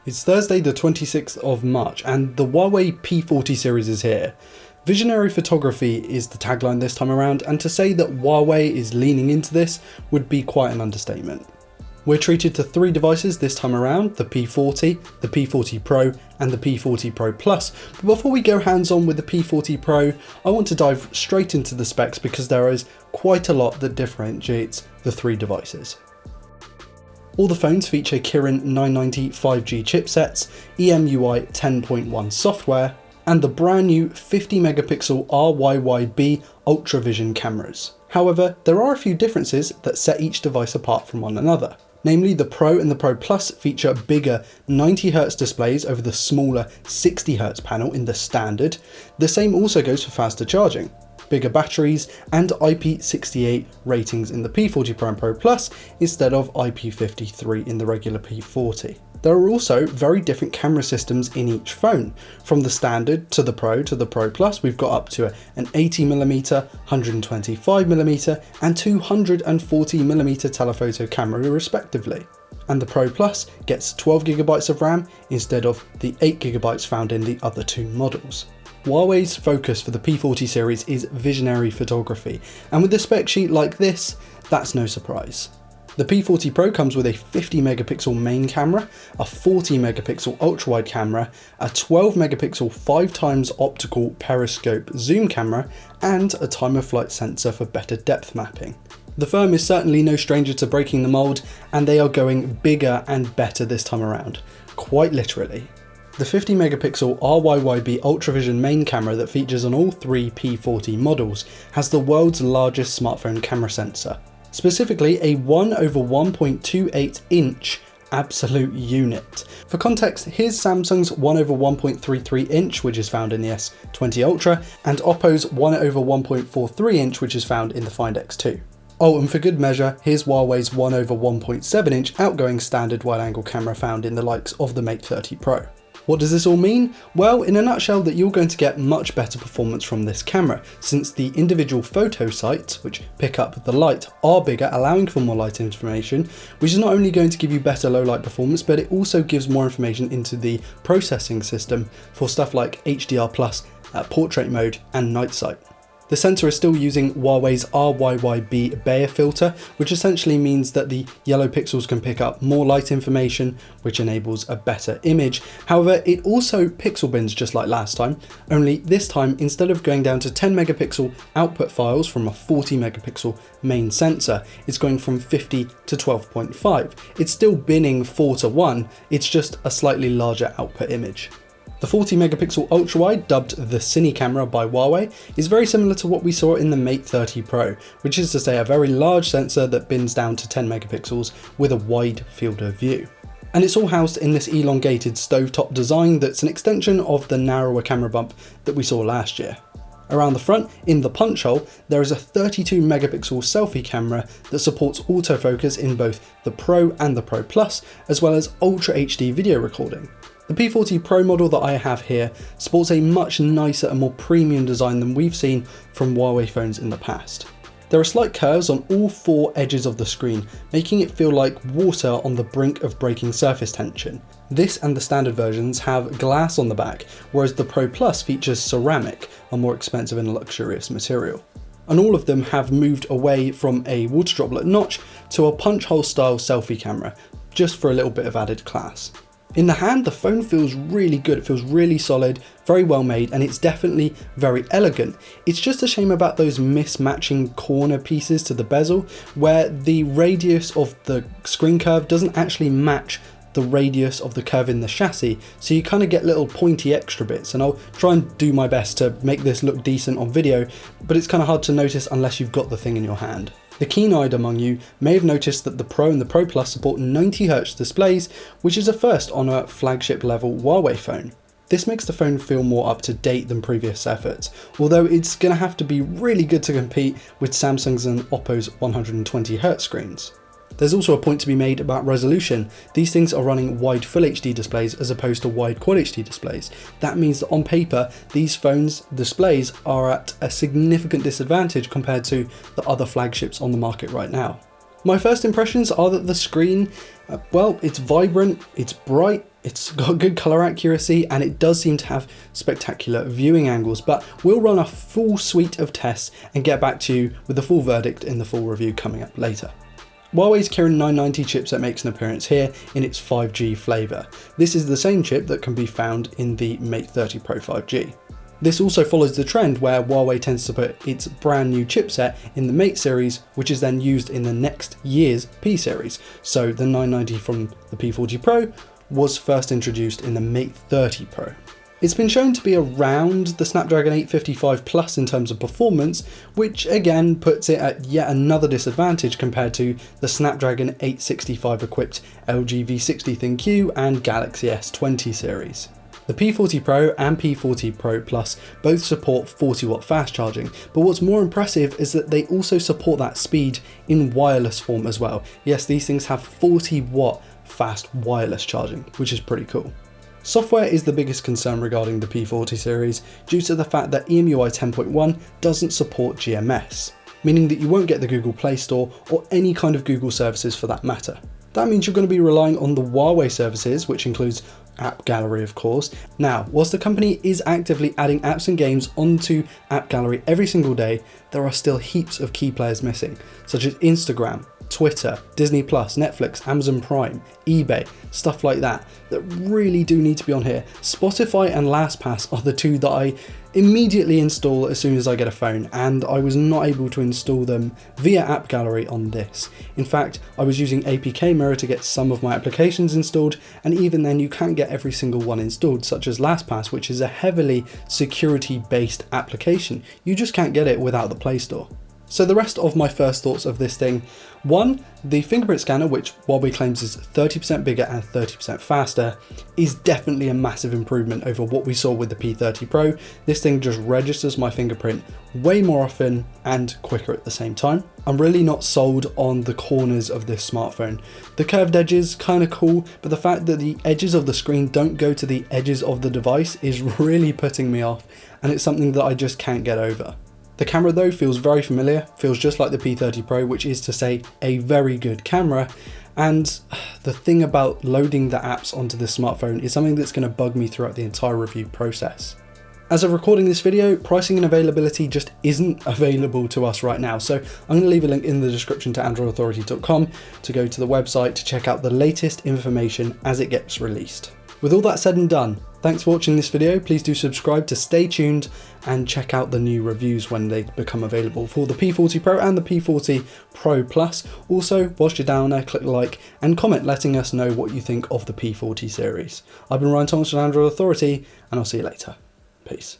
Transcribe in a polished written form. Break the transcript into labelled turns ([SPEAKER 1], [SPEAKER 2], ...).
[SPEAKER 1] It's Thursday the 26th of March and the Huawei P40 series is here. Visionary photography is the tagline this time around, and to say that Huawei is leaning into this would be quite an understatement. We're treated to 3 devices this time around, the P40, the P40 Pro and the P40 Pro Plus. But before we go hands-on with the P40 Pro, I want to dive straight into the specs because there is quite a lot that differentiates the 3 devices. All the phones feature Kirin 990 5G chipsets, EMUI 10.1 software, and the brand new 50 megapixel RYYB Ultra Vision cameras. However, there are a few differences that set each device apart from one another. Namely, the Pro and the Pro Plus feature bigger 90Hz displays over the smaller 60Hz panel in the standard. The same also goes for faster charging, bigger batteries, and IP68 ratings in the P40 Pro and Pro Plus instead of IP53 in the regular P40. There are also very different camera systems in each phone. From the standard to the Pro Plus, we've got up to an 80mm, 125mm and 240mm telephoto camera respectively. And the Pro Plus gets 12GB of RAM instead of the 8GB found in the other 2 models. Huawei's focus for the P40 series is visionary photography, and with a spec sheet like this, that's no surprise. The P40 Pro comes with a 50 megapixel main camera, a 40 megapixel ultra-wide camera, a 12 megapixel 5x optical periscope zoom camera, and a time of flight sensor for better depth mapping. The firm is certainly no stranger to breaking the mold, and they are going bigger and better this time around, quite literally. The 50 megapixel RYYB Ultra Vision main camera that features on all 3 P40 models has the world's largest smartphone camera sensor. Specifically a 1/1.28 inch absolute unit. For context, here's Samsung's 1/1.33 inch, which is found in the S20 Ultra, and Oppo's 1/1.43 inch, which is found in the Find X2. Oh, and for good measure, here's Huawei's 1/1.7 inch outgoing standard wide-angle camera found in the likes of the Mate 30 Pro. What does this all mean? Well, in a nutshell, that you're going to get much better performance from this camera, since the individual photo sites, which pick up the light, are bigger, allowing for more light information, which is not only going to give you better low light performance, but it also gives more information into the processing system for stuff like HDR+, portrait mode, and night sight. The sensor is still using Huawei's RYYB Bayer filter, which essentially means that the yellow pixels can pick up more light information, which enables a better image. However, it also pixel bins just like last time, only this time, instead of going down to 10 megapixel output files from a 40 megapixel main sensor, it's going from 50 to 12.5. It's still binning 4:1, it's just a slightly larger output image. The 40 megapixel ultra-wide, dubbed the Cine camera by Huawei, is very similar to what we saw in the Mate 30 Pro, which is to say a very large sensor that bins down to 10 megapixels with a wide field of view. And it's all housed in this elongated stovetop design that's an extension of the narrower camera bump that we saw last year. Around the front, in the punch hole, there is a 32 megapixel selfie camera that supports autofocus in both the Pro and the Pro Plus, as well as Ultra HD video recording. The P40 Pro model that I have here sports a much nicer and more premium design than we've seen from Huawei phones in the past. There are slight curves on all 4 edges of the screen, making it feel like water on the brink of breaking surface tension. This and the standard versions have glass on the back, whereas the Pro Plus features ceramic, a more expensive and luxurious material. And all of them have moved away from a water droplet notch to a punch hole style selfie camera, just for a little bit of added class. In the hand, the phone feels really good, it feels really solid, very well made, and it's definitely very elegant. It's just a shame about those mismatching corner pieces to the bezel, where the radius of the screen curve doesn't actually match the radius of the curve in the chassis, so you kind of get little pointy extra bits, and I'll try and do my best to make this look decent on video, but it's kind of hard to notice unless you've got the thing in your hand. The keen-eyed among you may have noticed that the Pro and the Pro Plus support 90Hz displays, which is a first on a flagship level Huawei phone. This makes the phone feel more up to date than previous efforts, although it's going to have to be really good to compete with Samsung's and Oppo's 120Hz screens. There's also a point to be made about resolution. These things are running wide Full HD displays as opposed to wide Quad HD displays. That means that on paper, these phones' displays are at a significant disadvantage compared to the other flagships on the market right now. My first impressions are that the screen, well, it's vibrant, it's bright, It's got good color accuracy and it does seem to have spectacular viewing angles, but we'll run a full suite of tests and get back to you with the full verdict in the full review coming up later. Huawei's Kirin 990 chipset makes an appearance here in its 5G flavour. This is the same chip that can be found in the Mate 30 Pro 5G. This also follows the trend where Huawei tends to put its brand new chipset in the Mate series, which is then used in the next year's P series. So the 990 from the P40 Pro was first introduced in the Mate 30 Pro. It's been shown to be around the Snapdragon 855 Plus in terms of performance, which again puts it at yet another disadvantage compared to the Snapdragon 865 equipped LG V60 ThinQ and Galaxy S20 series. The P40 Pro and P40 Pro Plus both support 40 watt fast charging, but what's more impressive is that they also support that speed in wireless form as well. Yes, these things have 40 watt fast wireless charging, which is pretty cool. Software is the biggest concern regarding the P40 series due to the fact that EMUI 10.1 doesn't support GMS, meaning that you won't get the Google Play Store or any kind of Google services for that matter. That means you're going to be relying on the Huawei services, which includes App Gallery of course. Now, whilst the company is actively adding apps and games onto App Gallery every single day, there are still heaps of key players missing, such as Instagram, Twitter, Disney+, Netflix, Amazon Prime, eBay, stuff like that really do need to be on here. Spotify and LastPass are the two that I immediately install as soon as I get a phone, and I was not able to install them via App Gallery on this. In fact, I was using APK Mirror to get some of my applications installed, and even then you can't get every single one installed, such as LastPass, which is a heavily security-based application. You just can't get it without the Play Store. So the rest of my first thoughts of this thing: 1, the fingerprint scanner, which Huawei claims is 30% bigger and 30% faster, is definitely a massive improvement over what we saw with the P30 Pro. This thing just registers my fingerprint way more often and quicker at the same time. I'm really not sold on the corners of this smartphone. The curved edges, kind of cool, but the fact that the edges of the screen don't go to the edges of the device is really putting me off, and it's something that I just can't get over. The camera though feels very familiar, feels just like the P30 Pro, which is to say a very good camera, and the thing about loading the apps onto this smartphone is something that's going to bug me throughout the entire review process. As of recording this video, pricing and availability just isn't available to us right now, so I'm going to leave a link in the description to androidauthority.com to go to the website to check out the latest information as it gets released. With all that said and done, thanks for watching this video. Please do subscribe to stay tuned and check out the new reviews when they become available for the P40 Pro and the P40 Pro Plus. Also, whilst you're down there, click like and comment letting us know what you think of the P40 series. I've been Ryan Thomas from Android Authority, and I'll see you later. Peace.